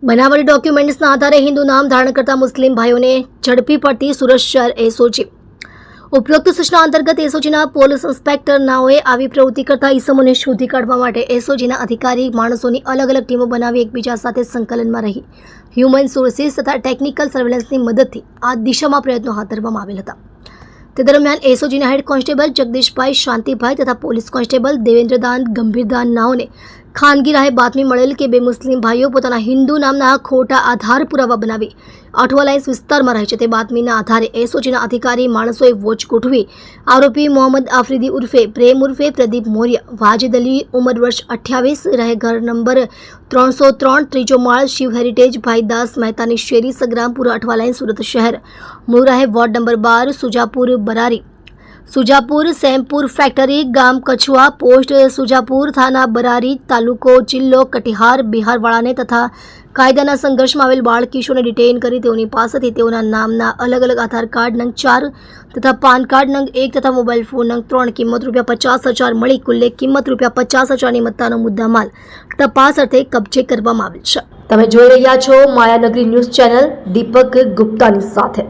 બનાવટી ડોક્યુમેન્ટ્સના આધારે હિન્દુ નામ ધારણ કરતા મુસ્લિમ ભાઈઓને ઝડપી પડતી સુરત શહેર એસઓજી। ઉપરોક્ત સૂચના અંતર્ગત એસઓજીના પોલીસ ઇન્સ્પેક્ટર નાઓએ આવી પ્રવૃત્તિ કરતા ઈસમોને શોધી કાઢવા માટે એસઓજીના અધિકારી માણસોની અલગ અલગ ટીમો બનાવી એકબીજા સાથે સંકલનમાં રહી હ્યુમન સોર્સિસ તથા ટેકનિકલ સર્વેલન્સની મદદથી આ દિશામાં પ્રયત્નો હાથ ધરવામાં આવેલ હતા। તે દરમિયાન એસઓજીના હેડ કોન્સ્ટેબલ જગદીશભાઈ શાંતિભાઈ તથા પોલીસ કોન્સ્ટેબલ દેવેન્દ્રદાન ગંભીરદાન નાઓને ખાનગી રાહે બાતમી મળેલ કે બે મુસ્લિમ ભાઈઓ પોતાના હિન્દુ નામના ખોટા આધાર પુરાવા બનાવી અઠવાલાઇન્સ વિસ્તારમાં રહે છે। તે બાતમીના આધારે એસઓજીના અધિકારી માણસોએ વોચ ગોઠવી આરોપી મોહમ્મદ આફ્રિદી ઉર્ફે પ્રેમ ઉર્ફે પ્રદીપ મોરિયા વાજિદ અલી ઉંમર વર્ષ 28 રહે ઘર નંબર 303 ત્રીજો માળ શિવ હેરિટેજ ભાઈદાસ મહેતાની શેરી સગ્રામપુરા અઠવાલાઇન સુરત શહેર મૂળ રહે વોર્ડ નંબર 12 સુજાપુર બરારી સુજાપુર સેમપુર ફેક્ટરી ગામ કછુઆ પોસ્ટ સુજાપુર થાના બરારી તાલુકો જિલ્લો કટિહાર બિહારવાળાને તથા કાયદાના સંઘર્ષમાં આવેલ બાળ કિશોરને ડિટેઇન કરી તેઓની પાસેથી તેઓના નામના અલગ અલગ આધાર કાર્ડ નંગ 4 તથા પાન કાર્ડ નંગ 1 તથા મોબાઈલ ફોન નંગ 3 કિંમત ₹50,000 મળી કુલ્લે કિંમત ₹50,000ની મત્તાનો મુદ્દામાલ તપાસ અર્થે કબજે કરવામાં આવેલ છે। તમે જોઈ રહ્યા છો માયાનગરી ન્યૂઝ ચેનલ દીપક ગુપ્તાની સાથે।